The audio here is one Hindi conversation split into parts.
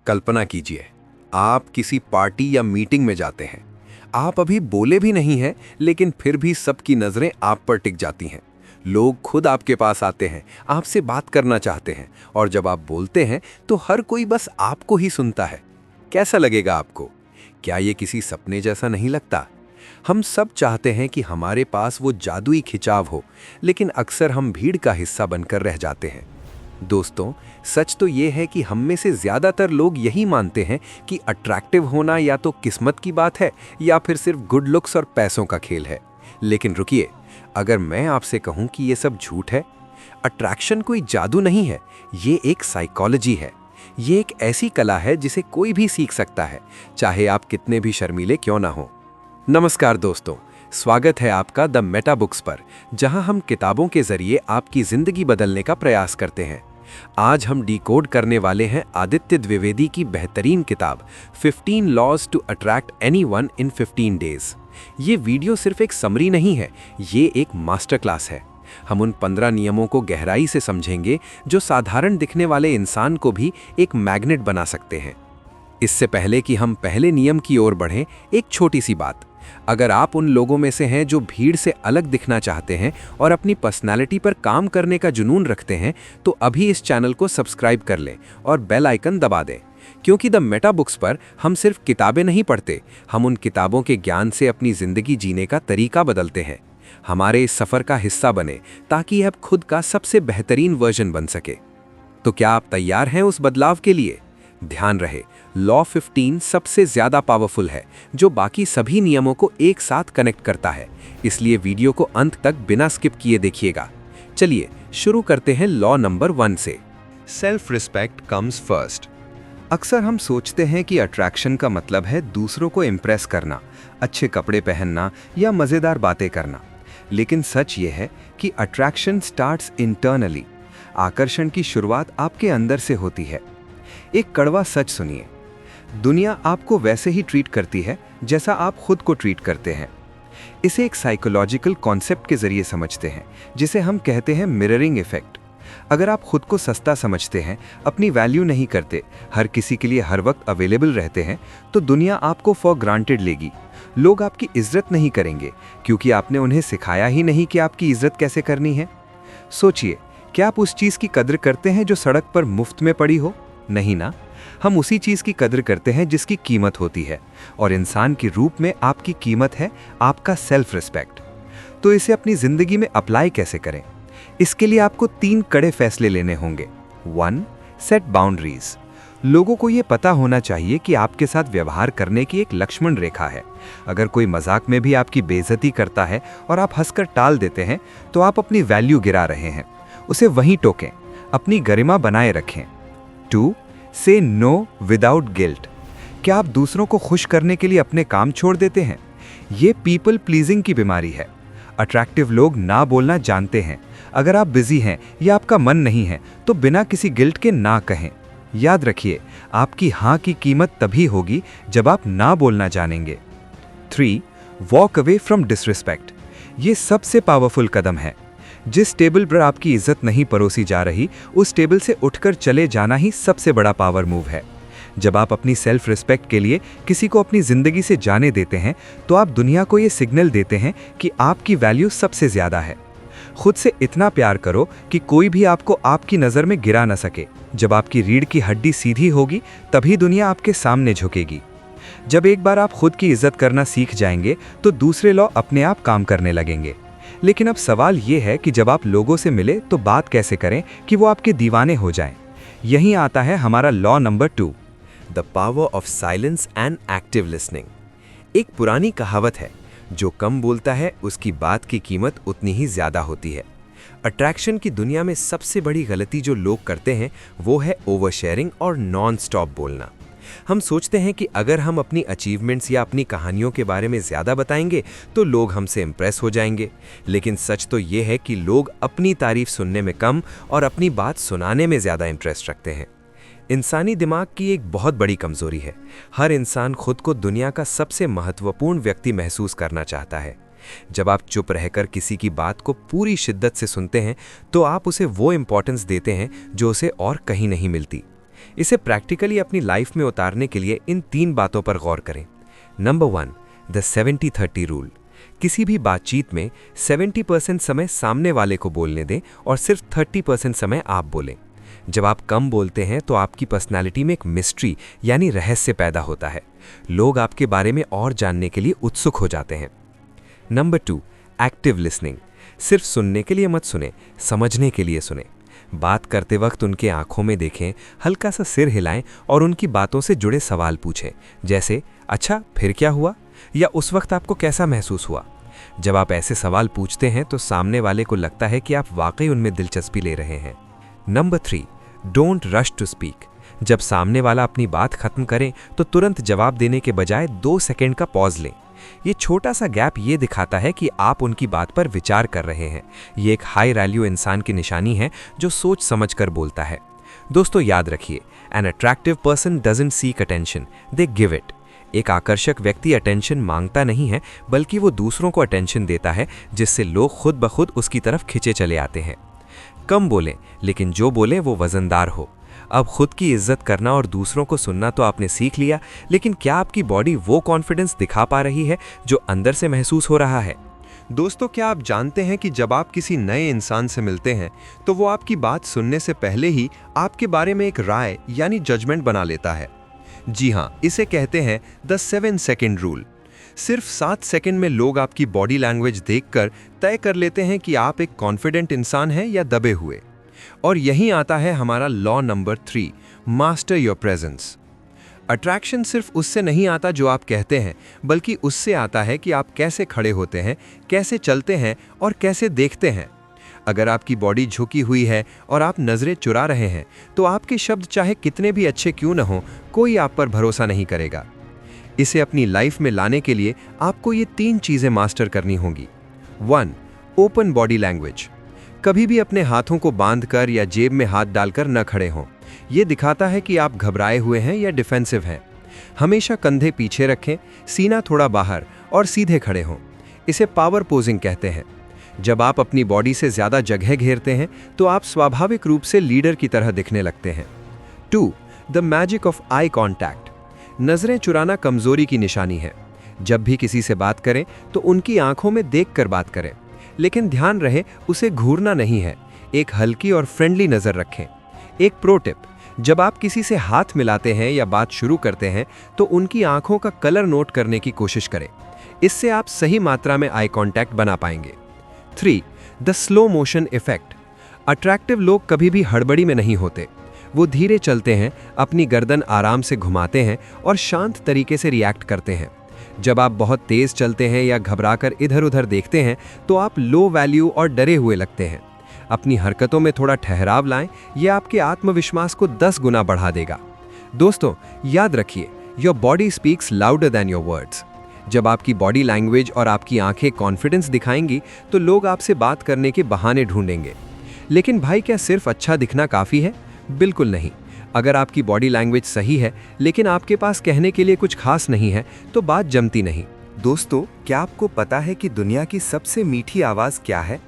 कल्पना कीजिए, आप किसी पार्टी या मीटिंग में जाते हैं। आप अभी बोले भी नहीं हैं, लेकिन फिर भी सबकी नज़रें आप पर टिक जाती हैं। लोग खुद आपके पास आते हैं, आपसे बात करना चाहते हैं, और जब आप बोलते हैं तो हर कोई बस आपको ही सुनता है। कैसा लगेगा आपको? क्या ये किसी सपने जैसा नहीं लगता? हम सब चाहते हैं कि हमारे पास वो जादुई खिंचाव हो, लेकिन अक्सर हम भीड़ का हिस्सा बनकर रह जाते हैं। दोस्तों, सच तो ये है कि हम में से ज़्यादातर लोग यही मानते हैं कि अट्रैक्टिव होना या तो किस्मत की बात है या फिर सिर्फ गुड लुक्स और पैसों का खेल है। लेकिन रुकिए, अगर मैं आपसे कहूं कि ये सब झूठ है। अट्रैक्शन कोई जादू नहीं है, ये एक साइकोलॉजी है। ये एक ऐसी कला है जिसे कोई भी सीख सकता है, चाहे आप कितने भी शर्मीले क्यों ना हो। नमस्कार दोस्तों, स्वागत है आपका द मेटा बुक्स पर, जहां हम किताबों के जरिए आपकी जिंदगी बदलने का प्रयास करते हैं। आज हम डिकोड करने वाले हैं आदित्य द्विवेदी की बेहतरीन किताब 15 laws to attract anyone in 15 days. ये वीडियो सिर्फ एक समरी नहीं है, ये एक मास्टर क्लास है। हम उन 15 नियमों को गहराई से समझेंगे जो साधारण दिखने वाले इंसान को भी एक मैग्नेट बना सकते हैं। इससे पहले कि हम पहले नियम की ओर बढ़ें, एक छोटी सी बात। अगर आप उन लोगों में से हैं जो भीड़ से अलग दिखना चाहते हैं और अपनी पर्सनालिटी पर काम करने का जुनून रखते हैं, तो अभी इस चैनल को सब्सक्राइब कर लें और बेल आइकन दबा दें, क्योंकि द मेटा बुक्स पर हम सिर्फ किताबें नहीं पढ़ते, हम उन किताबों के ज्ञान से अपनी जिंदगी जीने का तरीका बदलते हैं। हमारे इस सफर का हिस्सा बने ताकि आप खुद का सबसे बेहतरीन वर्जन बन सके। तो क्या आप तैयार हैं उस बदलाव के लिए? ध्यान रहे, लॉ 15 सबसे ज्यादा पावरफुल है, जो बाकी सभी नियमों को एक साथ कनेक्ट करता है। इसलिए वीडियो को अंत तक बिना स्किप किए देखिएगा। चलिए शुरू करते हैं लॉ नंबर 1 से। Self respect comes first. अक्सर हम सोचते हैं कि अट्रैक्शन का मतलब है दूसरों को इम्प्रेस करना, अच्छे कपड़े पहनना या मजेदार बातें करना। लेकिन सच ये है कि अट्रैक्शन स्टार्ट्स इंटरनली। आकर्षण की शुरुआत आपके अंदर से होती है। एक कड़वा सच सुनिए, दुनिया आपको वैसे ही ट्रीट करती है जैसा आप खुद को ट्रीट करते हैं। इसे एक साइकोलॉजिकल कॉन्सेप्ट के जरिए समझते हैं, जिसे हम कहते हैं मिररिंग इफेक्ट। अगर आप खुद को सस्ता समझते हैं, अपनी वैल्यू नहीं करते, हर किसी के लिए हर वक्त अवेलेबल रहते हैं, तो दुनिया आपको फॉर ग्रांटेड लेगी। लोग आपकी इज्जत नहीं करेंगे, क्योंकि आपने उन्हें सिखाया ही नहीं कि आपकी इज्जत कैसे करनी है। सोचिए, क्या आप उस चीज़ की कद्र करते हैं जो सड़क पर मुफ्त में पड़ी हो? नहीं ना। हम उसी चीज़ की कद्र करते हैं जिसकी कीमत होती है, और इंसान के रूप में आपकी कीमत है आपका सेल्फ रिस्पेक्ट। तो इसे अपनी जिंदगी में अप्लाई कैसे करें? इसके लिए आपको 3 कड़े फैसले लेने होंगे। 1. Set boundaries. लोगों को ये पता होना चाहिए कि आपके साथ व्यवहार करने की एक लक्ष्मण रेखा है। अगर कोई मजाक में भी आपकी बेइज्जती करता है और आप हंसकर टाल देते हैं, तो आप अपनी वैल्यू गिरा रहे हैं। उसे वहीं टोकें, अपनी गरिमा बनाए रखें। 2. से नो विदाउट गिल्ट। क्या आप दूसरों को खुश करने के लिए अपने काम छोड़ देते हैं? ये पीपल प्लीजिंग की बीमारी है। अट्रैक्टिव लोग ना बोलना जानते हैं। अगर आप बिजी हैं या आपका मन नहीं है, तो बिना किसी गिल्ट के ना कहें। याद रखिए, आपकी हाँ की कीमत तभी होगी जब आप ना बोलना जानेंगे। 3. Walk away from disrespect. ये सबसे पावरफुल कदम है। जिस टेबल पर आपकी इज्जत नहीं परोसी जा रही, उस टेबल से उठकर चले जाना ही सबसे बड़ा पावर मूव है। जब आप अपनी सेल्फ रिस्पेक्ट के लिए किसी को अपनी जिंदगी से जाने देते हैं, तो आप दुनिया को ये सिग्नल देते हैं कि आपकी वैल्यू सबसे ज्यादा है। खुद से इतना प्यार करो कि कोई भी आपको आपकी नज़र में गिरा न सके। जब आपकी रीढ़ की हड्डी सीधी होगी, तभी दुनिया आपके सामने झुकेगी। जब एक बार आप खुद की इज्जत करना सीख जाएंगे, तो दूसरे लॉ अपने आप काम करने लगेंगे। लेकिन अब सवाल ये है कि जब आप लोगों से मिले, तो बात कैसे करें कि वो आपके दीवाने हो जाएं? यहीं आता है हमारा law number 2, the power of silence and active listening. एक पुरानी कहावत है, जो कम बोलता है उसकी बात की कीमत उतनी ही ज्यादा होती है। अट्रैक्शन की दुनिया में सबसे बड़ी गलती जो लोग करते हैं, वो है ओवर शेयरिंग और नॉन स्टॉप बोलना। हम सोचते हैं कि अगर हम अपनी अचीवमेंट्स या अपनी कहानियों के बारे में ज़्यादा बताएंगे, तो लोग हमसे इम्प्रेस हो जाएंगे। लेकिन सच तो ये है कि लोग अपनी तारीफ सुनने में कम और अपनी बात सुनाने में ज़्यादा इंटरेस्ट रखते हैं। इंसानी दिमाग की एक बहुत बड़ी कमज़ोरी है। हर इंसान खुद को दुनिया का सबसे महत्वपूर्ण व्यक्ति महसूस करना चाहता है। जब आप चुप रहकर किसी की बात को पूरी शिद्दत से सुनते हैं, तो आप उसे वो इम्पोर्टेंस देते हैं जो उसे और कहीं नहीं मिलती। इसे प्रैक्टिकली अपनी लाइफ में उतारने के लिए इन 3 बातों पर गौर करें। Number 1, the 70-30 rule. किसी भी बातचीत में 70% समय सामने वाले को बोलने दें और सिर्फ 30% समय आप बोलें। जब आप कम बोलते हैं तो आपकी पर्सनालिटी में एक मिस्ट्री यानी रहस्य पैदा होता है। लोग आपके बारे में और जानने के लिए उत्सुक हो जाते हैं। Number 2, active listening. सिर्फ सुनने के लिए मत सुने, समझने के लिए सुने। बात करते वक्त उनके आंखों में देखें, हल्का सा सिर हिलाएं और उनकी बातों से जुड़े सवाल पूछें, जैसे अच्छा फिर क्या हुआ, या उस वक्त आपको कैसा महसूस हुआ। जब आप ऐसे सवाल पूछते हैं तो सामने वाले को लगता है कि आप वाकई उनमें दिलचस्पी ले रहे हैं। Number 3, don't rush to speak. जब सामने वाला अपनी बात खत्म करे तो तुरंत जवाब देने के बजाय 2 सेकंड का पॉज लें। ये छोटा सा गैप ये दिखाता है कि आप उनकी बात पर विचार कर रहे हैं। ये एक हाई वैल्यू इंसान की निशानी है जो सोच समझ कर बोलता है। दोस्तों याद रखिए, an attractive person doesn't seek attention, they give it. एक आकर्षक व्यक्ति अटेंशन मांगता नहीं है, बल्कि वो दूसरों को अटेंशन देता है, जिससे लोग खुद ब खुद उसकी तरफ खिंचे चले आते हैं। कम बोलें, लेकिन जो बोलें वो वजनदार हो। अब खुद की इज्जत करना और दूसरों को सुनना तो आपने सीख लिया, लेकिन क्या आपकी बॉडी वो कॉन्फिडेंस दिखा पा रही है जो अंदर से महसूस हो रहा है? दोस्तों, क्या आप जानते हैं कि जब आप किसी नए इंसान से मिलते हैं तो वो आपकी बात सुनने से पहले ही आपके बारे में एक राय यानी जजमेंट बना लेता है। जी हाँ, इसे कहते हैं द 7 सेकंड रूल। सिर्फ 7 सेकंड में लोग आपकी बॉडी लैंग्वेज देखकर तय कर लेते हैं कि आप एक कॉन्फिडेंट इंसान हैं या दबे हुए। और यहीं आता है हमारा law number 3, master your presence. Attraction सिर्फ उससे नहीं आता जो आप कहते हैं, बल्कि उससे आता है कि आप कैसे खड़े होते हैं, कैसे चलते हैं और कैसे देखते हैं। अगर आपकी बॉडी झुकी हुई है और आप नजरें चुरा रहे हैं तो आपके शब्द चाहे कितने भी अच्छे क्यों न हो, कोई आप पर भरोसा नहीं करेगा। इसे अपनी लाइफ में लाने के लिए आपको ये 3 चीजें मास्टर करनी होंगी। 1, ओपन बॉडी लैंग्वेज। कभी भी अपने हाथों को बांधकर या जेब में हाथ डालकर न खड़े हों। ये दिखाता है कि आप घबराए हुए हैं या डिफेंसिव हैं। हमेशा कंधे पीछे रखें, सीना थोड़ा बाहर और सीधे खड़े हों। इसे पावर पोजिंग कहते हैं। जब आप अपनी बॉडी से ज्यादा जगह घेरते हैं तो आप स्वाभाविक रूप से लीडर की तरह दिखने लगते हैं। 2, the magic of eye contact. नजरें चुराना कमजोरी की निशानी है। जब भी किसी से बात करें तो उनकी आंखों में देखकर बात करें, लेकिन ध्यान रहे उसे घूरना नहीं है। एक हल्की और फ्रेंडली नजर रखें। एक प्रो टिप, जब आप किसी से हाथ मिलाते हैं या बात शुरू करते हैं तो उनकी आंखों का कलर नोट करने की कोशिश करें। इससे आप सही मात्रा में आई कांटेक्ट बना पाएंगे। 3, the slow motion effect. Attractive लोग कभी भी हड़बड़ी में नहीं होते। वो धीरे चलते हैं, अपनी गर्दन आराम से घुमाते हैं और शांत तरीके से रिएक्ट करते हैं। जब आप बहुत तेज चलते हैं या घबराकर इधर उधर देखते हैं तो आप लो वैल्यू और डरे हुए लगते हैं। अपनी हरकतों में थोड़ा ठहराव लाएं, यह आपके आत्मविश्वास को 10 गुना बढ़ा देगा। दोस्तों याद रखिए, your body speaks louder than your words. जब आपकी बॉडी लैंग्वेज और आपकी आंखें कॉन्फिडेंस दिखाएंगी तो लोग आपसे बात करने के बहाने ढूंढेंगे। लेकिन भाई, क्या सिर्फ अच्छा दिखना काफ़ी है? बिल्कुल नहीं। अगर आपकी बॉडी लैंग्वेज सही है लेकिन आपके पास कहने के लिए कुछ खास नहीं है तो बात जमती नहीं। दोस्तों, क्या आपको पता है कि दुनिया की सबसे मीठी आवाज़ क्या है?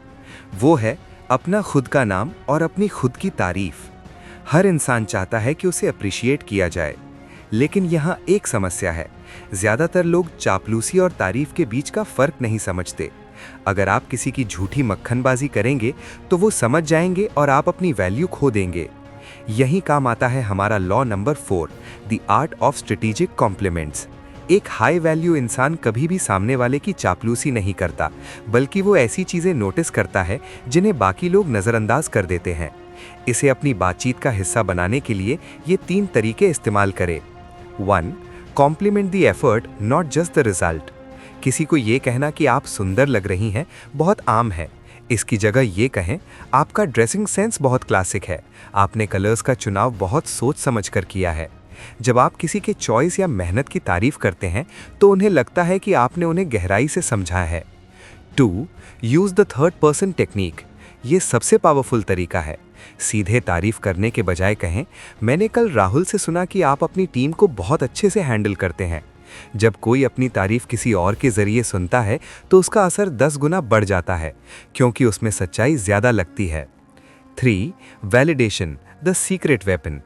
वो है अपना खुद का नाम और अपनी खुद की तारीफ। हर इंसान चाहता है कि उसे अप्रिशिएट किया जाए, लेकिन यहाँ एक समस्या है। ज़्यादातर लोग चापलूसी और तारीफ के बीच का फ़र्क नहीं समझते। अगर आप किसी की झूठी मक्खनबाजी करेंगे तो वो समझ जाएंगे और आप अपनी वैल्यू खो देंगे। यही काम आता है हमारा law number 4, the art of strategic compliments. एक हाई वैल्यू इंसान कभी भी सामने वाले की चापलूसी नहीं करता, बल्कि वो ऐसी चीज़ें नोटिस करता है जिन्हें बाकी लोग नज़रअंदाज कर देते हैं। इसे अपनी बातचीत का हिस्सा बनाने के लिए ये 3 तरीके इस्तेमाल करें। 1, compliment the effort, not just the result. किसी को ये कहना कि आप सुंदर लग रही हैं बहुत आम है। इसकी जगह ये कहें, आपका ड्रेसिंग सेंस बहुत क्लासिक है, आपने कलर्स का चुनाव बहुत सोच समझ कर किया है। जब आप किसी के चॉइस या मेहनत की तारीफ करते हैं तो उन्हें लगता है कि आपने उन्हें गहराई से समझा है। 2, use the third person technique. ये सबसे पावरफुल तरीका है। सीधे तारीफ करने के बजाय कहें, मैंने कल राहुल से सुना कि आप अपनी टीम को बहुत अच्छे से हैंडल करते हैं। जब कोई अपनी तारीफ किसी और के जरिए सुनता है तो उसका असर 10 गुना बढ़ जाता है, क्योंकि उसमें सच्चाई ज़्यादा लगती है। 3, वैलिडेशन, द सीक्रेट वेपन।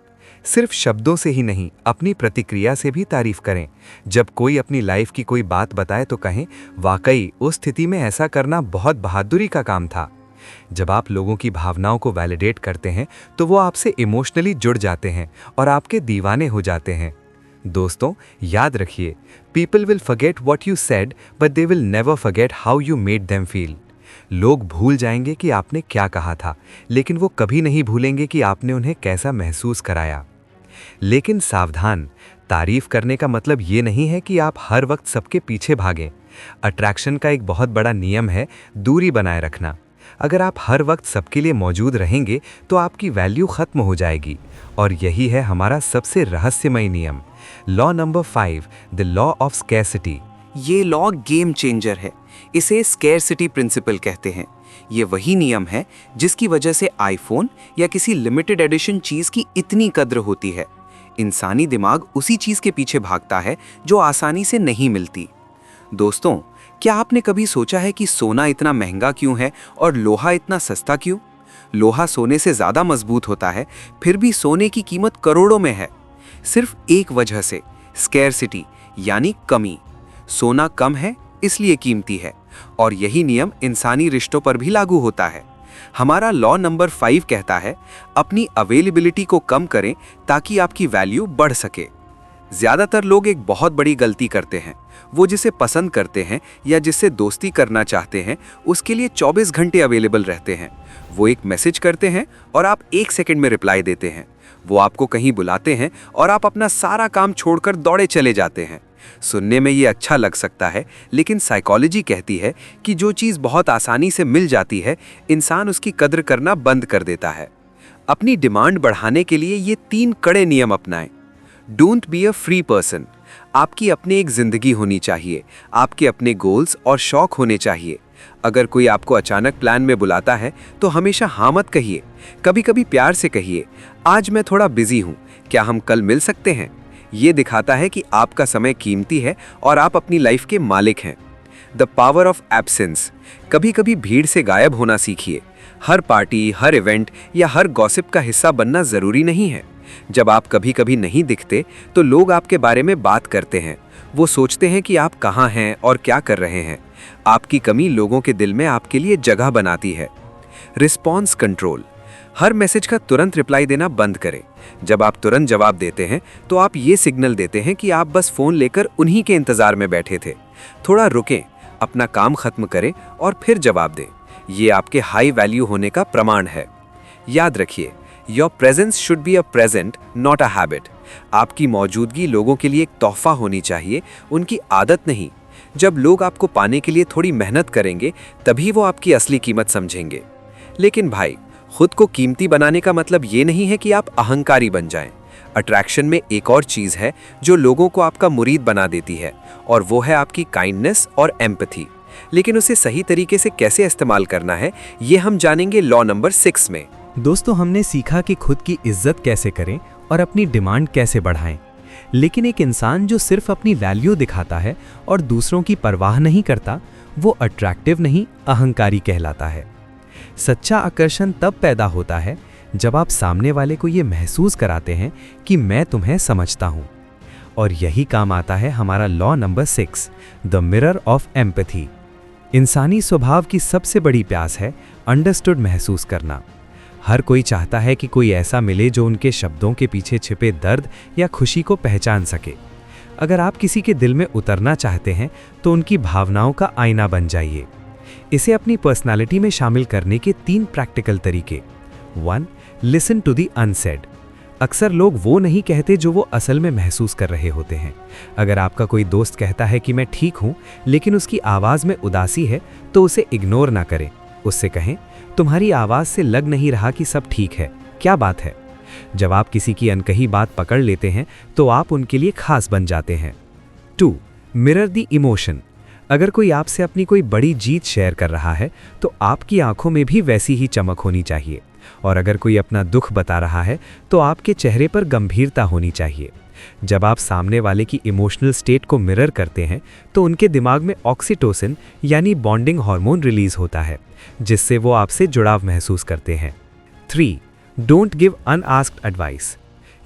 सिर्फ शब्दों से ही नहीं, अपनी प्रतिक्रिया से भी तारीफ करें। जब कोई अपनी लाइफ की कोई बात बताए तो कहें, वाकई उस स्थिति में ऐसा करना बहुत बहादुरी का काम था। जब आप लोगों की भावनाओं को वैलिडेट करते हैं तो वो आपसे इमोशनली जुड़ जाते हैं और आपके दीवाने हो जाते हैं। दोस्तों, याद रखिए, people will forget what you said but they will never forget how you made them feel. लोग भूल जाएंगे कि आपने क्या कहा था, लेकिन वो कभी नहीं भूलेंगे कि आपने उन्हें कैसा महसूस कराया। लेकिन सावधान, तारीफ करने का मतलब ये नहीं है कि आप हर वक्त सबके पीछे भागें। अट्रैक्शन का एक बहुत बड़ा नियम है दूरी बनाए रखना। अगर आप हर वक्त सबके लिए मौजूद रहेंगे तो आपकी वैल्यू खत्म हो जाएगी, और यही है हमारा सबसे रहस्यमय नियम, law number 5, the law of scarcity. ये लॉ गेम चेंजर है। इसे स्कैरसिटी प्रिंसिपल कहते हैं। ये वही नियम है जिसकी वजह से आईफोन या किसी लिमिटेड एडिशन चीज की इतनी कद्र होती है। इंसानी दिमाग उसी चीज के पीछे भागता है जो आसानी से नहीं मिलती। दोस्तों, क्या आपने कभी सोचा है कि सोना इतना महंगा क्यों है और लोहा इतना सस्ता क्यों? लोहा सोने से ज्यादा मजबूत होता है, फिर भी सोने की कीमत करोड़ों में है। सिर्फ एक वजह से, स्कैरसिटी यानी कमी। सोना कम है इसलिए कीमती है, और यही नियम इंसानी रिश्तों पर भी लागू होता है। हमारा लॉ नंबर 5 कहता है, अपनी अवेलेबिलिटी को कम करें ताकि आपकी वैल्यू बढ़ सके। ज्यादातर लोग एक बहुत बड़ी गलती करते हैं। वो जिसे पसंद करते हैं या जिससे दोस्ती करना चाहते हैं उसके लिए 24 घंटे अवेलेबल रहते हैं। वो एक मैसेज करते हैं और आप 1 सेकंड में रिप्लाई देते हैं। वो आपको कहीं बुलाते हैं और आप अपना सारा काम छोड़कर दौड़े चले जाते हैं। सुनने में ये अच्छा लग सकता है, लेकिन साइकोलॉजी कहती है कि जो चीज़ बहुत आसानी से मिल जाती है, इंसान उसकी कद्र करना बंद कर देता है। अपनी डिमांड बढ़ाने के लिए ये 3 कड़े नियम अपनाएं। Don't be a free person. आपकी अपनी एक जिंदगी होनी चाहिए, आपके अपने गोल्स और शौक होने चाहिए। अगर कोई आपको अचानक प्लान में बुलाता है तो हमेशा हाँ मत कहिए। कभी कभी प्यार से कहिए, आज मैं थोड़ा बिजी हूँ, क्या हम कल मिल सकते हैं? ये दिखाता है कि आपका समय कीमती है और आप अपनी लाइफ के मालिक हैं। The power of absence. कभी कभी भीड़ से गायब होना सीखिए। हर पार्टी, हर इवेंट या हर गॉसिप का हिस्सा बनना जरूरी नहीं है। जब आप कभी कभी नहीं दिखते तो लोग आपके बारे में बात करते हैं। वो सोचते हैं कि आप कहाँ हैं और क्या कर रहे हैं। आपकी कमी लोगों के दिल में आपके लिए जगह बनाती है। Response control. हर मैसेज का तुरंत रिप्लाई देना बंद करें। जब आप तुरंत जवाब देते हैं तो आप ये सिग्नल देते हैं कि आप बस फोन लेकर उन्हीं के इंतजार में बैठे थे। थोड़ा रुकें, अपना काम खत्म करें और फिर जवाब दें। ये आपके हाई वैल्यू होने का प्रमाण है। याद रखिए, your presence should be a present, not a habit. आपकी मौजूदगी लोगों के लिए एक तोहफा होनी चाहिए, उनकी आदत नहीं। जब लोग आपको पाने के लिए थोड़ी मेहनत करेंगे तभी वो आपकी असली कीमत समझेंगे। लेकिन भाई, खुद को कीमती बनाने का मतलब ये नहीं है कि आप अहंकारी बन जाएं। अट्रैक्शन में एक और चीज़ है जो लोगों को आपका मुरीद बना देती है, और वो है आपकी काइंडनेस और एम्पैथी। लेकिन उसे सही तरीके से कैसे इस्तेमाल करना है, ये हम जानेंगे लॉ नंबर 6 में। दोस्तों, हमने सीखा कि खुद की इज्जत कैसे करें और अपनी डिमांड कैसे बढ़ाएं। लेकिन एक इंसान जो सिर्फ अपनी वैल्यू दिखाता है और दूसरों की परवाह नहीं करता, वो अट्रैक्टिव नहीं, अहंकारी कहलाता है। सच्चा आकर्षण तब पैदा होता है जब आप सामने वाले को ये महसूस कराते हैं कि मैं तुम्हें समझता हूं। और यही काम आता है हमारा law number 6, the mirror of empathy. इंसानी स्वभाव की सबसे बड़ी प्यास है अंडरस्टूड महसूस करना। हर कोई चाहता है कि कोई ऐसा मिले जो उनके शब्दों के पीछे छिपे दर्द या खुशी को पहचान सके। अगर आप किसी के दिल में उतरना चाहते हैं तो उनकी भावनाओं का आईना बन जाइए। इसे अपनी पर्सनालिटी में शामिल करने के 3 प्रैक्टिकल तरीके। 1. Listen to the unsaid. अक्सर लोग वो नहीं कहते जो वो असल में महसूस कर रहे होते हैं। अगर आपका कोई दोस्त कहता है कि मैं ठीक हूँ, लेकिन उसकी आवाज़ में उदासी है, तो उसे इग्नोर ना करें। उससे कहें, तुम्हारी आवाज़ से लग नहीं रहा कि सब ठीक है, क्या बात है? जब आप किसी की अनकही बात पकड़ लेते हैं तो आप उनके लिए खास बन जाते हैं। 2. Mirror the emotion. अगर कोई आपसे अपनी कोई बड़ी जीत शेयर कर रहा है तो आपकी आंखों में भी वैसी ही चमक होनी चाहिए। और अगर कोई अपना दुख बता रहा है तो आपके चेहरे पर गंभीरता होनी चाहिए। जब आप सामने वाले की इमोशनल स्टेट को मिरर करते हैं तो उनके दिमाग में ऑक्सीटोसिन यानी बॉन्डिंग हार्मोन रिलीज होता है, जिससे वो आपसे जुड़ाव महसूस करते हैं। 3. Don't give unasked advice.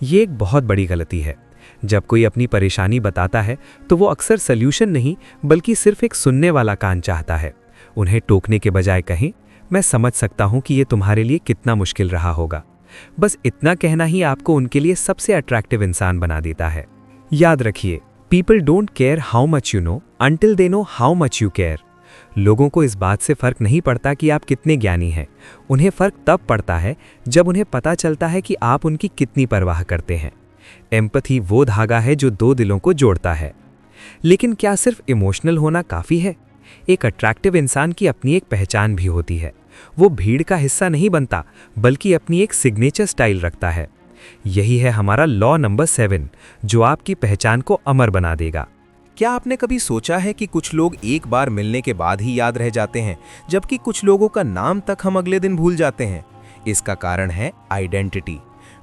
ये एक बहुत बड़ी गलती है। जब कोई अपनी परेशानी बताता है तो वो अक्सर सल्यूशन नहीं बल्कि सिर्फ एक सुनने वाला कान चाहता है। उन्हें टोकने के बजाय कहें, मैं समझ सकता हूं कि ये तुम्हारे लिए कितना मुश्किल रहा होगा। बस इतना कहना ही आपको उनके लिए सबसे अट्रैक्टिव इंसान बना देता है। याद रखिए, people don't care how much you know until they know how much you care. लोगों को इस बात से फर्क नहीं पड़ता कि आप कितने ज्ञानी हैं। उन्हें फर्क तब पड़ता है जब उन्हें पता चलता है कि आप उनकी कितनी परवाह करते हैं। एम्पैथी वो धागा है जो दो दिलों को जोड़ता है। लेकिन क्या सिर्फ इमोशनल होना काफ़ी है? एक अट्रैक्टिव इंसान की अपनी एक पहचान भी होती है। वो भीड़ का हिस्सा नहीं बनता बल्कि अपनी एक सिग्नेचर स्टाइल रखता है। यही है हमारा लॉ नंबर 7 जो आपकी पहचान को अमर बना देगा। क्या आपने कभी सोचा है कि कुछ लोग एक बार मिलने के बाद ही याद रह जाते हैं, जबकि कुछ लोगों का नाम तक हम अगले दिन भूल जाते हैं? इसका कारण है आइडेंटिटी।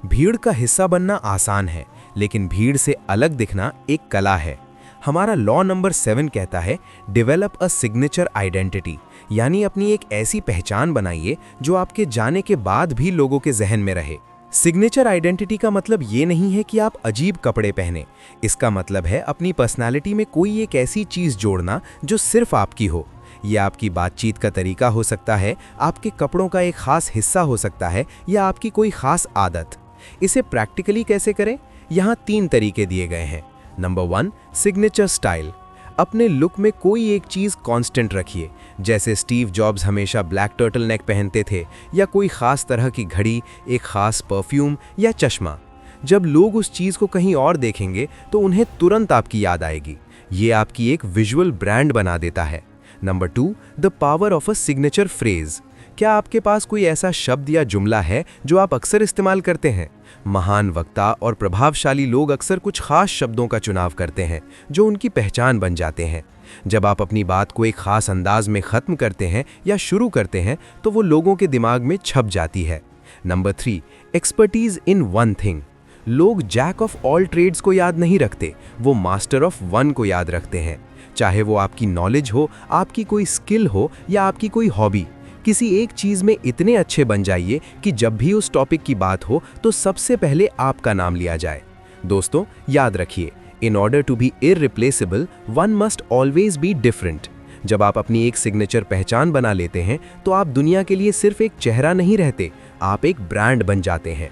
भीड़ का हिस्सा बनना आसान है, लेकिन भीड़ से अलग दिखना एक कला है। हमारा लॉ नंबर 7 कहता है, डेवलप अ सिग्नेचर आइडेंटिटी, यानी अपनी एक ऐसी पहचान बनाइए जो आपके जाने के बाद भी लोगों के जहन में रहे। सिग्नेचर आइडेंटिटी का मतलब ये नहीं है कि आप अजीब कपड़े पहने। इसका मतलब है अपनी पर्सनालिटी में कोई एक ऐसी चीज़ जोड़ना जो सिर्फ आपकी हो। यह आपकी बातचीत का तरीका हो सकता है, आपके कपड़ों का एक खास हिस्सा हो सकता है, या आपकी कोई खास आदत। इसे प्रैक्टिकली कैसे करें? यहाँ 3 तरीके दिए गए हैं। Number 1, signature style. अपने लुक में कोई एक चीज़ कांस्टेंट रखिए, जैसे स्टीव जॉब्स हमेशा ब्लैक टर्टल नेक पहनते थे, या कोई ख़ास तरह की घड़ी, एक ख़ास परफ्यूम या चश्मा। जब लोग उस चीज़ को कहीं और देखेंगे तो उन्हें तुरंत आपकी याद आएगी। ये आपकी एक विजुअल ब्रांड बना देता है। Number 2, the power of a signature phrase. क्या आपके पास कोई ऐसा शब्द या जुमला है जो आप अक्सर इस्तेमाल करते हैं? महान वक्ता और प्रभावशाली लोग अक्सर कुछ खास शब्दों का चुनाव करते हैं जो उनकी पहचान बन जाते हैं। जब आप अपनी बात को एक खास अंदाज में ख़त्म करते हैं या शुरू करते हैं तो वो लोगों के दिमाग में छप जाती है। Number 3, expertise in one thing. लोग जैक ऑफ ऑल ट्रेड्स को याद नहीं रखते, वो मास्टर ऑफ वन को याद रखते हैं। चाहे वो आपकी नॉलेज हो, आपकी कोई स्किल हो या आपकी कोई हॉबी, किसी एक चीज़ में इतने अच्छे बन जाइए कि जब भी उस टॉपिक की बात हो तो सबसे पहले आपका नाम लिया जाए। दोस्तों, याद रखिए, in order to be irreplaceable one must always be different. जब आप अपनी एक सिग्नेचर पहचान बना लेते हैं तो आप दुनिया के लिए सिर्फ एक चेहरा नहीं रहते, आप एक ब्रांड बन जाते हैं।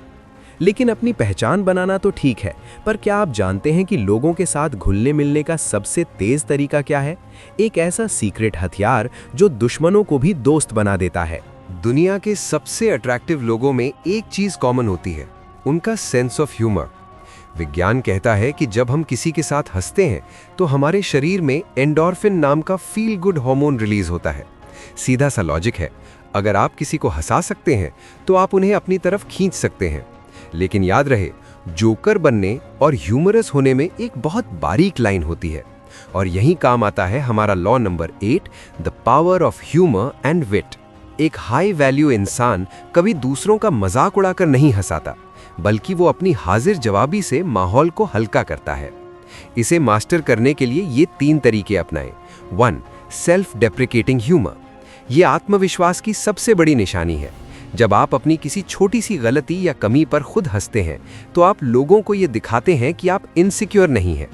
लेकिन अपनी पहचान बनाना तो ठीक है, पर क्या आप जानते हैं कि लोगों के साथ घुलने मिलने का सबसे तेज तरीका क्या है? एक ऐसा सीक्रेट हथियार जो दुश्मनों को भी दोस्त बना देता है। दुनिया के सबसे अट्रैक्टिव लोगों में एक चीज कॉमन होती है, उनका सेंस ऑफ ह्यूमर। विज्ञान कहता है कि जब हम किसी के साथ हंसते हैं तो हमारे शरीर में एंडोर्फिन नाम का फील गुड हार्मोन रिलीज होता है। सीधा सा लॉजिक है, अगर आप किसी को हंसा सकते हैं तो आप उन्हें अपनी तरफ खींच सकते हैं। लेकिन याद रहे, जोकर बनने और ह्यूमरस होने में एक बहुत बारीक लाइन होती है, और यही काम आता है हमारा law number 8, the power of humour and wit. एक हाई वैल्यू इंसान कभी दूसरों का मजाक उड़ाकर नहीं हंसाता, बल्कि वो अपनी हाजिर जवाबी से माहौल को हल्का करता है। इसे मास्टर करने के लिए ये 3 तरीके अपनाएं। 1, सेल्फ डेप्रिकेटिंग ह्यूमर। ये आत्मविश्वास की सबसे बड़ी निशानी है। जब आप अपनी किसी छोटी सी गलती या कमी पर खुद हंसते हैं तो आप लोगों को ये दिखाते हैं कि आप इनसिक्योर नहीं हैं।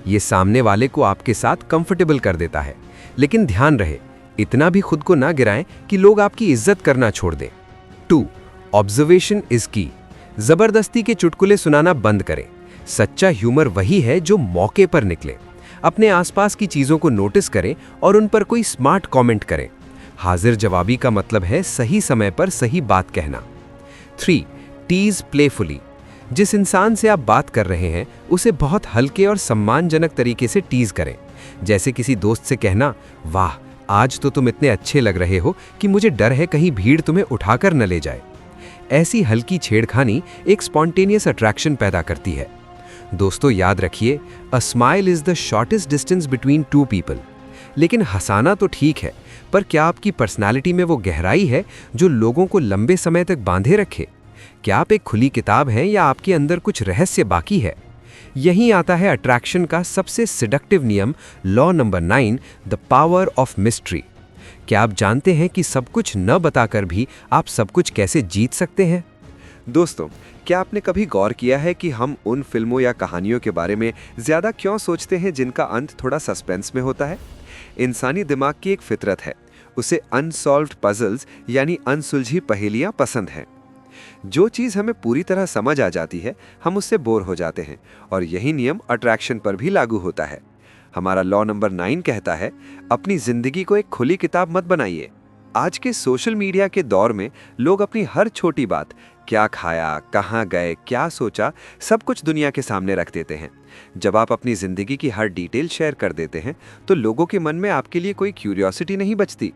ये सामने वाले को आपके साथ कंफर्टेबल कर देता है। लेकिन ध्यान रहे, इतना भी खुद को ना गिराएं कि लोग आपकी इज्जत करना छोड़ दें। 2, ऑब्जर्वेशन इज की। जबरदस्ती के चुटकुले सुनाना बंद करें। सच्चा ह्यूमर वही है जो मौके पर निकले। अपने आसपास की चीजों को नोटिस करें और उन पर कोई स्मार्ट कमेंट करें। हाजिर जवाबी का मतलब है सही समय पर सही बात कहना। 3, टीज प्लेफुली। जिस इंसान से आप बात कर रहे हैं उसे बहुत हल्के और सम्मानजनक तरीके से टीज करें। जैसे किसी दोस्त से कहना, वाह आज तो तुम इतने अच्छे लग रहे हो कि मुझे डर है कहीं भीड़ तुम्हें उठाकर न ले जाए। ऐसी हल्की छेड़खानी एक स्पॉन्टेनियस अट्रैक्शन पैदा करती है। दोस्तों, याद रखिए, a smile is the shortest distance between 2 people. लेकिन हंसाना तो ठीक है, पर क्या आपकी पर्सनालिटी में वो गहराई है जो लोगों को लंबे समय तक बांधे रखे? क्या आप एक खुली किताब हैं या आपके अंदर कुछ रहस्य बाकी है? यहीं आता है अट्रैक्शन का सबसे सिडक्टिव नियम, law number 9, the power of mystery. क्या आप जानते हैं कि सब कुछ न बताकर भी आप सब कुछ कैसे जीत सकते हैं? दोस्तों, क्या आपने कभी गौर किया है कि हम उन फिल्मों या कहानियों के बारे में ज़्यादा क्यों सोचते हैं जिनका अंत थोड़ा सस्पेंस में होता है? इंसानी दिमाग की एक फितरत है, उसे अनसॉल्व्ड पजल्स यानी अनसुलझी पहेलियां पसंद हैं। जो चीज़ हमें पूरी तरह समझ आ जाती है, हम उससे बोर हो जाते हैं, और यही नियम अट्रैक्शन पर भी लागू होता है। हमारा लॉ नंबर 9 कहता है, अपनी जिंदगी को एक खुली किताब मत बनाइए। आज के सोशल मीडिया के दौर में लोग अपनी हर छोटी बात, क्या खाया, कहाँ गए, क्या सोचा, सब कुछ दुनिया के सामने रख देते हैं। जब आप अपनी जिंदगी की हर डिटेल शेयर कर देते हैं, तो लोगों के मन में आपके लिए कोई क्यूरियोसिटी नहीं बचती।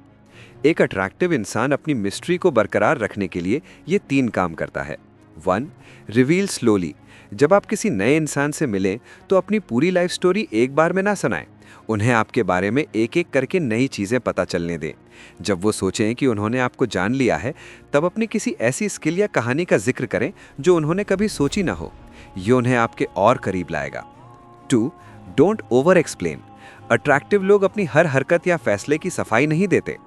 एक अट्रैक्टिव इंसान अपनी मिस्ट्री को बरकरार रखने के लिए ये 3 काम करता है। 1. Reveal slowly. जब आप किसी नए इंसान से मिलें तो अपनी पूरी लाइफ स्टोरी एक बार में ना सुनाएं। उन्हें आपके बारे में एक एक करके नई चीज़ें पता चलने दें। जब वो सोचें कि उन्होंने आपको जान लिया है, तब अपनी किसी ऐसी स्किल या कहानी का जिक्र करें जो उन्होंने कभी सोची ना हो। ये उन्हें आपके और करीब लाएगा। 2. Don't over explain. अट्रैक्टिव लोग अपनी हर हरकत या फैसले की सफाई नहीं देते।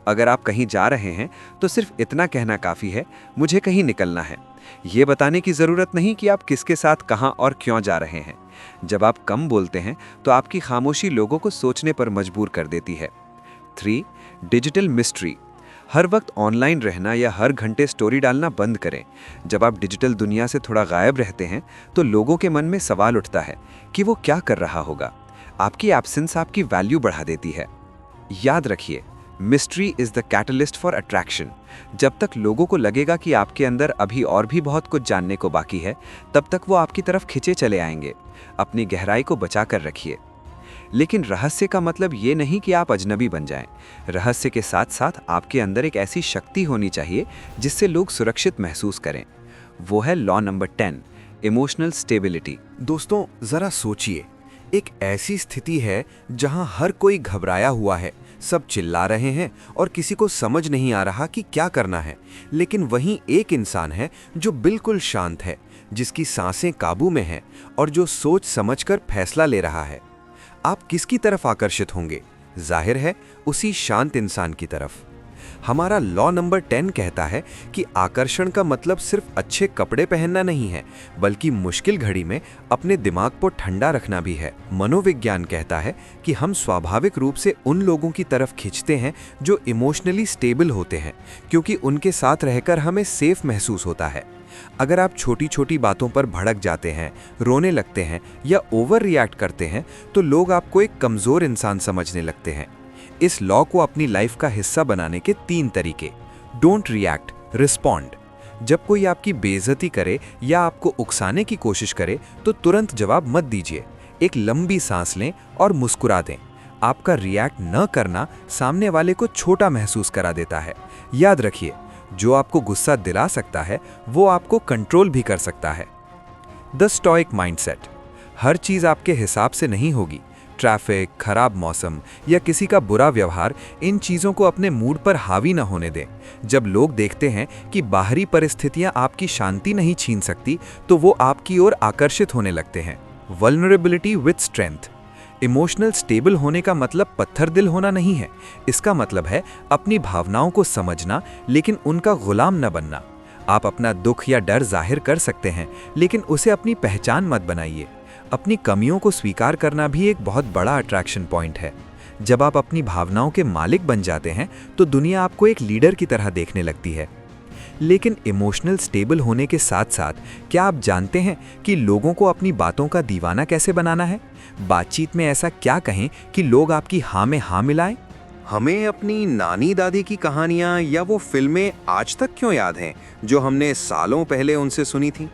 अगर आप कहीं जा रहे हैं तो सिर्फ इतना कहना काफ़ी है, मुझे कहीं निकलना है। ये बताने की ज़रूरत नहीं कि आप किसके साथ कहाँ और क्यों जा रहे हैं। जब आप कम बोलते हैं तो आपकी खामोशी लोगों को सोचने पर मजबूर कर देती है। 3. Digital mystery. हर वक्त ऑनलाइन रहना या हर घंटे स्टोरी डालना बंद करें। जब आप डिजिटल दुनिया से थोड़ा गायब रहते हैं तो लोगों के मन में सवाल उठता है कि वो क्या कर रहा होगा। आपकी एब्सेंस आपकी वैल्यू बढ़ा देती है। याद रखिए, mystery is the catalyst for attraction. जब तक लोगों को लगेगा कि आपके अंदर अभी और भी बहुत कुछ जानने को बाकी है, तब तक वो आपकी तरफ खिंचे चले आएंगे। अपनी गहराई को बचा कर रखिए। लेकिन रहस्य का मतलब ये नहीं कि आप अजनबी बन जाएं। रहस्य के साथ साथ आपके अंदर एक ऐसी शक्ति होनी चाहिए जिससे लोग सुरक्षित महसूस करें। वो है लॉ नंबर 10, इमोशनल स्टेबिलिटी। दोस्तों, जरा सोचिए, एक ऐसी स्थिति है जहां हर कोई घबराया हुआ है, सब चिल्ला रहे हैं और किसी को समझ नहीं आ रहा कि क्या करना है। लेकिन वहीं एक इंसान है जो बिल्कुल शांत है, जिसकी सांसें काबू में हैं और जो सोच समझकर फैसला ले रहा है। आप किसकी तरफ आकर्षित होंगे? जाहिर है, उसी शांत इंसान की तरफ। हमारा लॉ नंबर 10 कहता है कि आकर्षण का मतलब सिर्फ अच्छे कपड़े पहनना नहीं है, बल्कि मुश्किल घड़ी में अपने दिमाग को ठंडा रखना भी है। मनोविज्ञान कहता है कि हम स्वाभाविक रूप से उन लोगों की तरफ खींचते हैं जो इमोशनली स्टेबल होते हैं, क्योंकि उनके साथ रहकर हमें सेफ महसूस होता है। अगर आप छोटी छोटी बातों पर भड़क जाते हैं, रोने लगते हैं या ओवर रिएक्ट करते हैं, तो लोग आपको एक कमज़ोर इंसान समझने लगते हैं। इस लॉ को अपनी लाइफ का हिस्सा बनाने के 3 तरीके। Don't react, respond. जब कोई आपकी बेइज्जती करे या आपको उकसाने की कोशिश करे तो तुरंत जवाब मत दीजिए। एक लंबी सांस लें और मुस्कुरा दें। आपका रिएक्ट न करना सामने वाले को छोटा महसूस करा देता है। याद रखिए, जो आपको गुस्सा दिला सकता है वो आपको कंट्रोल भी कर सकता है। The stoic mindset. हर चीज़ आपके हिसाब से नहीं होगी। ट्रैफिक, खराब मौसम या किसी का बुरा व्यवहार, इन चीज़ों को अपने मूड पर हावी न होने दें। जब लोग देखते हैं कि बाहरी परिस्थितियां आपकी शांति नहीं छीन सकती, तो वो आपकी ओर आकर्षित होने लगते हैं। Vulnerability with strength. Emotional stable होने का मतलब पत्थर दिल होना नहीं है। इसका मतलब है अपनी भावनाओं को समझना, लेकिन उनका गुलाम न बनना। आप अपना दुख या डर जाहिर कर सकते हैं, लेकिन उसे अपनी पहचान मत बनाइए। अपनी कमियों को स्वीकार करना भी एक बहुत बड़ा अट्रैक्शन पॉइंट है। जब आप अपनी भावनाओं के मालिक बन जाते हैं तो दुनिया आपको एक लीडर की तरह देखने लगती है। लेकिन इमोशनल स्टेबल होने के साथ साथ क्या आप जानते हैं कि लोगों को अपनी बातों का दीवाना कैसे बनाना है? बातचीत में ऐसा क्या कहें कि लोग आपकी हाँ में हाँ मिलाएं? हमें अपनी नानी दादी की कहानियाँ या वो फिल्में आज तक क्यों याद हैं जो हमने सालों पहले उनसे सुनी थी,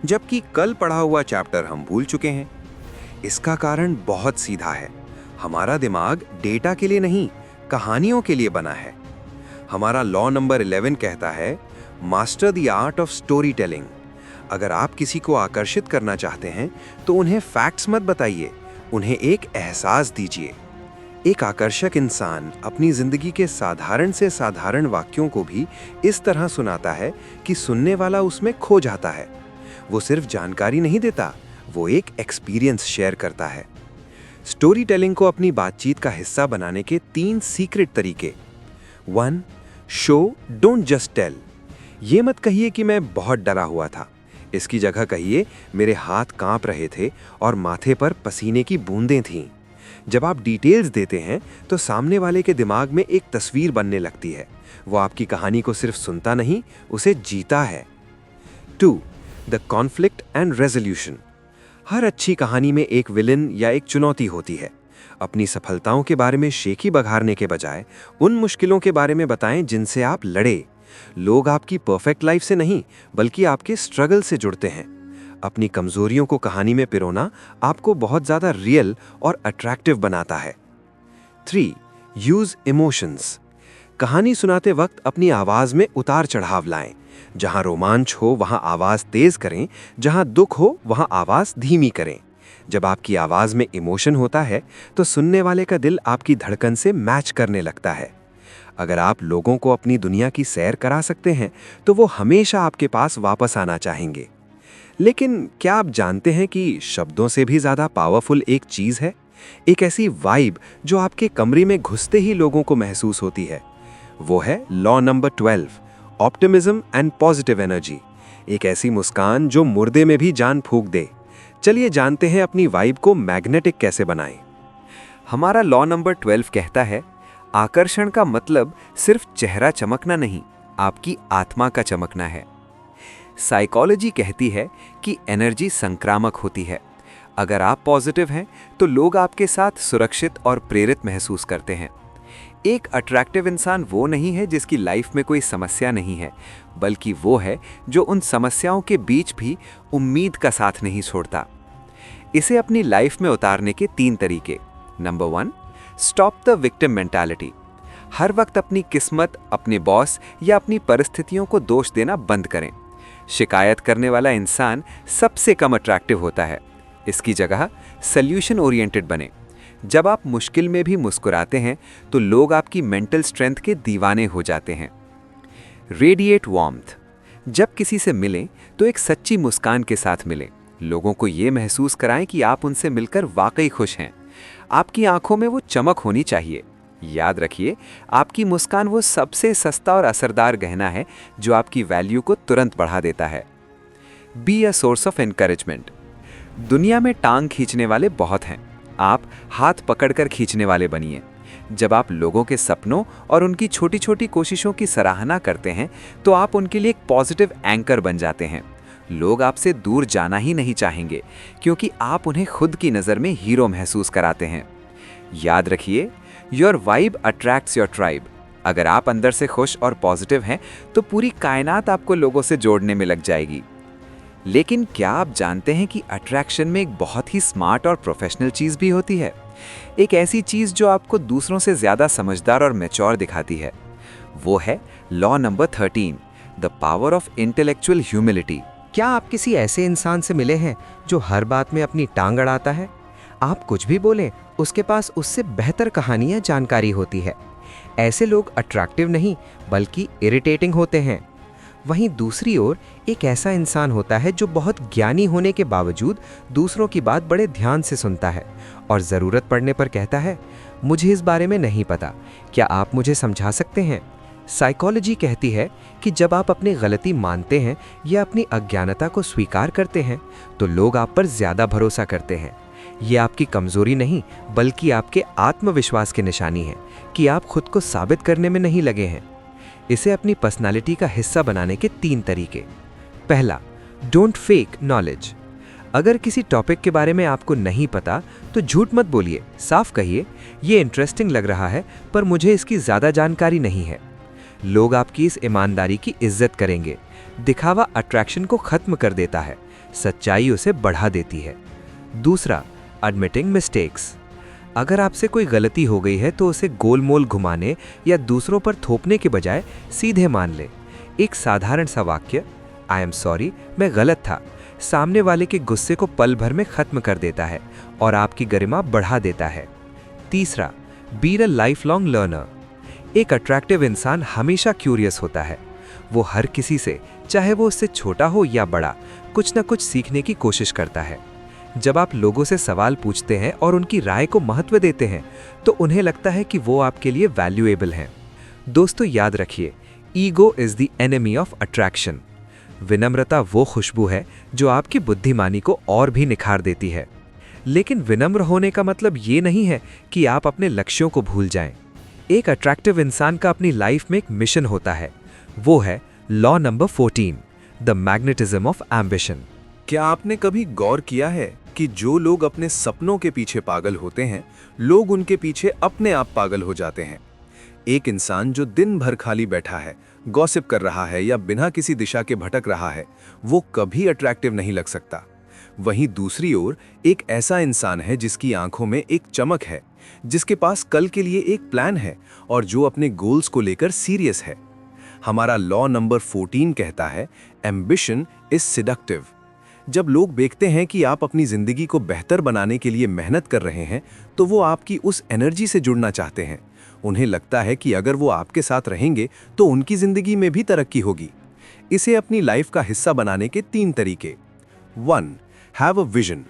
जबकि कल पढ़ा हुआ चैप्टर हम भूल चुके हैं? इसका कारण बहुत सीधा है। हमारा दिमाग डेटा के लिए नहीं, कहानियों के लिए बना है। हमारा लॉ नंबर 11 कहता है, master the art of story telling. अगर आप किसी को आकर्षित करना चाहते हैं तो उन्हें फैक्ट्स मत बताइए, उन्हें एक एहसास दीजिए। एक आकर्षक इंसान अपनी जिंदगी के साधारण से साधारण वाक्यों को भी इस तरह सुनाता है कि सुनने वाला उसमें खो जाता है। वो सिर्फ जानकारी नहीं देता, वो एक एक्सपीरियंस शेयर करता है। स्टोरी टेलिंग को अपनी बातचीत का हिस्सा बनाने के 3 सीक्रेट तरीके। 1. Show, don't just tell. ये मत कहिए कि मैं बहुत डरा हुआ था। इसकी जगह कहिए मेरे हाथ कांप रहे थे और माथे पर पसीने की बूंदें थीं। जब आप डिटेल्स देते हैं तो सामने वाले के दिमाग में एक तस्वीर बनने लगती है। वो आपकी कहानी को सिर्फ सुनता नहीं, उसे जीता है। 2. The conflict and resolution. हर अच्छी कहानी में एक विलन या एक चुनौती होती है। अपनी सफलताओं के बारे में शेखी बघारने के बजाय उन मुश्किलों के बारे में बताएं जिनसे आप लड़े। लोग आपकी परफेक्ट लाइफ से नहीं बल्कि आपके स्ट्रगल से जुड़ते हैं। अपनी कमजोरियों को कहानी में पिरोना आपको बहुत ज्यादा रियल और अट्रैक्टिव बनाता है। 3. Use emotions. कहानी सुनाते वक्त अपनी आवाज में उतार चढ़ाव लाएं। जहां रोमांच हो वहां आवाज तेज करें, जहां दुख हो वहां आवाज धीमी करें। जब आपकी आवाज में इमोशन होता है तो सुनने वाले का दिल आपकी धड़कन से मैच करने लगता है। अगर आप लोगों को अपनी दुनिया की सैर करा सकते हैं तो वो हमेशा आपके पास वापस आना चाहेंगे। लेकिन क्या आप जानते हैं कि शब्दों से भी ज्यादा पावरफुल एक चीज है? एक ऐसी वाइब जो आपके कमरे में घुसते ही लोगों को महसूस होती है। वो है law number 12, optimism and positive energy. एक ऐसी मुस्कान जो मुर्दे में भी जान फूंक दे। चलिए जानते हैं अपनी वाइब को मैग्नेटिक कैसे बनाएं। हमारा लॉ नंबर 12 कहता है, आकर्षण का मतलब सिर्फ चेहरा चमकना नहीं, आपकी आत्मा का चमकना है। साइकोलॉजी कहती है कि एनर्जी संक्रामक होती है। अगर आप पॉजिटिव हैं तो लोग आपके साथ सुरक्षित और प्रेरित महसूस करते हैं। एक अट्रैक्टिव इंसान वो नहीं है जिसकी लाइफ में कोई समस्या नहीं है, बल्कि वो है जो उन समस्याओं के बीच भी उम्मीद का साथ नहीं छोड़ता। इसे अपनी लाइफ में उतारने के 3 तरीके। Number 1, stop the victim mentality. हर वक्त अपनी किस्मत, अपने बॉस या अपनी परिस्थितियों को दोष देना बंद करें। शिकायत करने वाला इंसान सबसे कम अट्रैक्टिव होता है। इसकी जगह सॉल्यूशन ओरिएंटेड बने। जब आप मुश्किल में भी मुस्कुराते हैं तो लोग आपकी मेंटल स्ट्रेंथ के दीवाने हो जाते हैं। Radiate warmth. जब किसी से मिलें तो एक सच्ची मुस्कान के साथ मिलें। लोगों को ये महसूस कराएं कि आप उनसे मिलकर वाकई खुश हैं। आपकी आंखों में वो चमक होनी चाहिए। याद रखिए, आपकी मुस्कान वो सबसे सस्ता और असरदार गहना है जो आपकी वैल्यू को तुरंत बढ़ा देता है। Be a source of encouragement. दुनिया में टांग खींचने वाले बहुत हैं, आप हाथ पकड़कर खींचने वाले बनिए। जब आप लोगों के सपनों और उनकी छोटी छोटी कोशिशों की सराहना करते हैं तो आप उनके लिए एक पॉजिटिव एंकर बन जाते हैं। लोग आपसे दूर जाना ही नहीं चाहेंगे क्योंकि आप उन्हें खुद की नज़र में हीरो महसूस कराते हैं। याद रखिए, your vibe attracts your tribe. अगर आप अंदर से खुश और पॉजिटिव हैं तो पूरी कायनात आपको लोगों से जोड़ने में लग जाएगी। लेकिन क्या आप जानते हैं कि अट्रैक्शन में एक बहुत ही स्मार्ट और प्रोफेशनल चीज़ भी होती है? एक ऐसी चीज़ जो आपको दूसरों से ज़्यादा समझदार और मैच्योर दिखाती है। वो है law number 13, the power of intellectual humility. क्या आप किसी ऐसे इंसान से मिले हैं जो हर बात में अपनी टांग अड़ाता है? आप कुछ भी बोलें, उसके पास उससे बेहतर कहानी या जानकारी होती है। ऐसे लोग अट्रैक्टिव नहीं बल्कि इरिटेटिंग होते हैं। वहीं दूसरी ओर एक ऐसा इंसान होता है जो बहुत ज्ञानी होने के बावजूद दूसरों की बात बड़े ध्यान से सुनता है और ज़रूरत पड़ने पर कहता है, मुझे इस बारे में नहीं पता, क्या आप मुझे समझा सकते हैं? साइकोलॉजी कहती है कि जब आप अपनी गलती मानते हैं या अपनी अज्ञानता को स्वीकार करते हैं तो लोग आप पर ज़्यादा भरोसा करते हैं। ये आपकी कमज़ोरी नहीं बल्कि आपके आत्मविश्वास की निशानी है कि आप खुद को साबित करने में नहीं लगे हैं। इसे अपनी पर्सनालिटी का हिस्सा बनाने के 3 तरीके। पहला, डोंट फेक नॉलेज। अगर किसी टॉपिक के बारे में आपको नहीं पता तो झूठ मत बोलिए, साफ कहिए, ये इंटरेस्टिंग लग रहा है पर मुझे इसकी ज़्यादा जानकारी नहीं है। लोग आपकी इस ईमानदारी की इज्जत करेंगे। दिखावा अट्रैक्शन को खत्म कर देता है, सच्चाई उसे बढ़ा देती है। दूसरा, एडमिटिंग मिस्टेक्स। अगर आपसे कोई गलती हो गई है तो उसे गोलमोल घुमाने या दूसरों पर थोपने के बजाय सीधे मान ले। एक साधारण सा वाक्य, आई एम सॉरी, मैं गलत था, सामने वाले के गुस्से को पल भर में खत्म कर देता है और आपकी गरिमा बढ़ा देता है। तीसरा, be a life long learner. एक अट्रैक्टिव इंसान हमेशा क्यूरियस होता है। वो हर किसी से, चाहे वो उससे छोटा हो या बड़ा, कुछ न कुछ सीखने की कोशिश करता है। जब आप लोगों से सवाल पूछते हैं और उनकी राय को महत्व देते हैं तो उन्हें लगता है कि वो आपके लिए वैल्यूएबल हैं। दोस्तों, याद रखिए, ego is the enemy of attraction. विनम्रता वो खुशबू है जो आपकी बुद्धिमानी को और भी निखार देती है। लेकिन विनम्र होने का मतलब ये नहीं है कि आप अपने लक्ष्यों को भूल जाएं। एक अट्रैक्टिव इंसान का अपनी लाइफ में एक मिशन होता है, वो है law number 14, the magnetism of ambition. क्या आपने कभी गौर किया है कि जो लोग अपने सपनों के पीछे पागल होते हैं, लोग उनके पीछे अपने आप पागल हो जाते हैं। एक इंसान जो दिन भर खाली बैठा है, गॉसिप कर रहा है या बिना किसी दिशा के भटक रहा है, वो कभी अट्रैक्टिव नहीं लग सकता। वहीं दूसरी ओर एक ऐसा इंसान है जिसकी आंखों में एक चमक है, जिसके पास कल के लिए एक प्लान है और जो अपने गोल्स को लेकर सीरियस है। हमारा लॉ नंबर 14 कहता है, एम्बिशन इज सिडक्टिव। जब लोग देखते हैं कि आप अपनी जिंदगी को बेहतर बनाने के लिए मेहनत कर रहे हैं, तो वो आपकी उस एनर्जी से जुड़ना चाहते हैं। उन्हें लगता है कि अगर वो आपके साथ रहेंगे तो उनकी जिंदगी में भी तरक्की होगी। इसे अपनी लाइफ का हिस्सा बनाने के 3 तरीके। 1. Have a vision.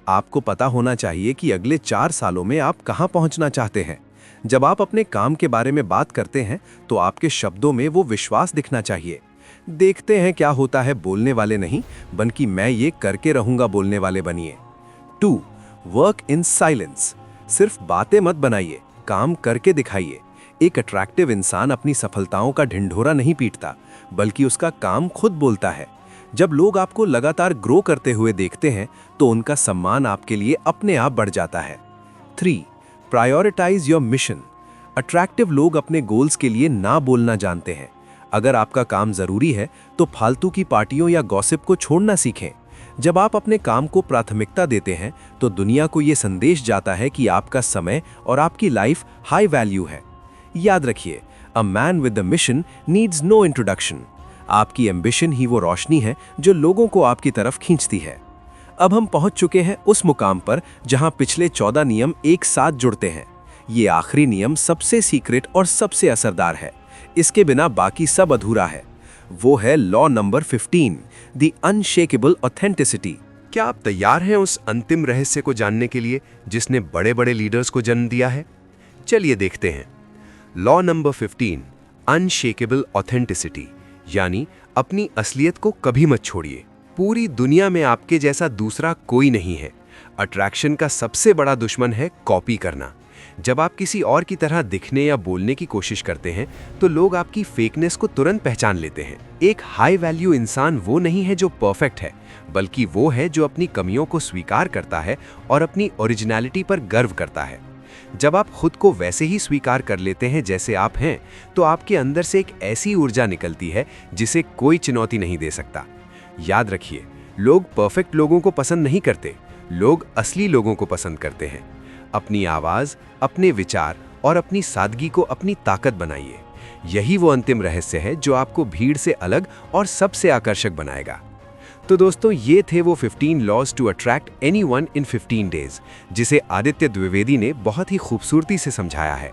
आपको पता होना चाहिए कि अगले 4 सालों में आप कहां पहुंचना चाहते हैं। जब आप अपने काम के बारे में बात करते हैं तो आपके शब्दों में वो विश्वास दिखना चाहिए। देखते हैं क्या होता है बोलने वाले नहीं, बल्कि मैं ये करके रहूंगा बोलने वाले बनिए। 2. Work in silence. सिर्फ बातें मत बनाइए, काम करके दिखाइए। एक अट्रैक्टिव इंसान अपनी सफलताओं का ढिंढोरा नहीं पीटता, बल्कि उसका काम खुद बोलता है। जब लोग आपको लगातार ग्रो करते हुए देखते हैं तो उनका सम्मान आपके लिए अपने आप बढ़ जाता है। 3. Prioritise your mission. अट्रैक्टिव लोग अपने गोल्स के लिए ना बोलना जानते हैं। अगर आपका काम जरूरी है तो फालतू की पार्टियों या गॉसिप को छोड़ना सीखें। जब आप अपने काम को प्राथमिकता देते हैं तो दुनिया को यह संदेश जाता है कि आपका समय और आपकी लाइफ हाई वैल्यू है। याद रखिए, a man with the mission needs no introduction. आपकी एम्बिशन ही वो रोशनी है जो लोगों को आपकी तरफ खींचती है। अब हम पहुंच चुके हैं उस मुकाम पर जहां पिछले 14 नियम एक साथ जुड़ते हैं। ये आखिरी नियम सबसे सीक्रेट और सबसे असरदार है। इसके बिना बाकी सब अधूरा है। वो है law number 15, the unshakeable authenticity. क्या आप तैयार हैं उस अंतिम रहस्य को जानने के लिए जिसने बड़े बड़े लीडर्स को जन्म दिया है? चलिए देखते हैं। लॉ नंबर 15, अनशेकेबल ऑथेंटिसिटी, यानी अपनी असलियत को कभी मत छोड़िए। पूरी दुनिया में आपके जैसा दूसरा कोई नहीं है। अट्रैक्शन का सबसे बड़ा दुश्मन है कॉपी करना। जब आप किसी और की तरह दिखने या बोलने की कोशिश करते हैं तो लोग आपकी फेकनेस को तुरंत पहचान लेते हैं। एक हाई वैल्यू इंसान वो नहीं है जो परफेक्ट है, बल्कि वो है जो अपनी कमियों को स्वीकार करता है और अपनी ओरिजिनलिटी पर गर्व करता है। जब आप खुद को वैसे ही स्वीकार कर लेते हैं जैसे आप हैं, तो आपके अंदर से एक ऐसी ऊर्जा निकलती है जिसे कोई चुनौती नहीं दे सकता। याद रखिए, लोग परफेक्ट लोगों को पसंद नहीं करते, लोग असली लोगों को पसंद करते हैं। अपनी आवाज, अपने विचार और अपनी सादगी को अपनी ताकत बनाइए। यही वो अंतिम रहस्य है जो आपको भीड़ से अलग और सबसे आकर्षक बनाएगा। तो दोस्तों, ये थे वो 15 laws to attract anyone in 15 days, जिसे आदित्य द्विवेदी ने बहुत ही खूबसूरती से समझाया है।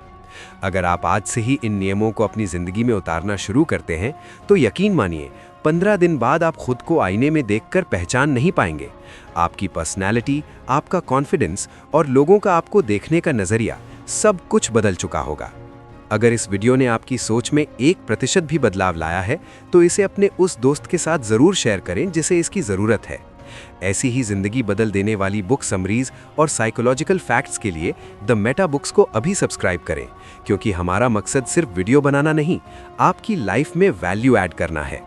अगर आप आज से ही इन नियमों को अपनी जिंदगी में उतारना शुरू करते हैं तो यकीन मानिए 15 दिन बाद आप खुद को आईने में देखकर पहचान नहीं पाएंगे। आपकी पर्सनैलिटी, आपका कॉन्फिडेंस और लोगों का आपको देखने का नजरिया सब कुछ बदल चुका होगा। अगर इस वीडियो ने आपकी सोच में 1% भी बदलाव लाया है तो इसे अपने उस दोस्त के साथ जरूर शेयर करें जिसे इसकी जरूरत है। ऐसी ही जिंदगी बदल देने वाली बुक समरीज और साइकोलॉजिकल फैक्ट्स के लिए द मेटा बुक्स को अभी सब्सक्राइब करें, क्योंकि हमारा मकसद सिर्फ वीडियो बनाना नहीं, आपकी लाइफ में वैल्यू ऐड करना है।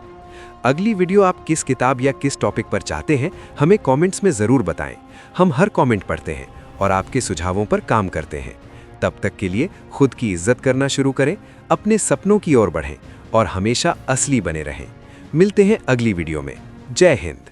अगली वीडियो आप किस किताब या किस टॉपिक पर चाहते हैं, हमें कमेंट्स में ज़रूर बताएं। हम हर कमेंट पढ़ते हैं और आपके सुझावों पर काम करते हैं। तब तक के लिए खुद की इज्जत करना शुरू करें, अपने सपनों की ओर बढ़ें और हमेशा असली बने रहें। मिलते हैं अगली वीडियो में। जय हिंद।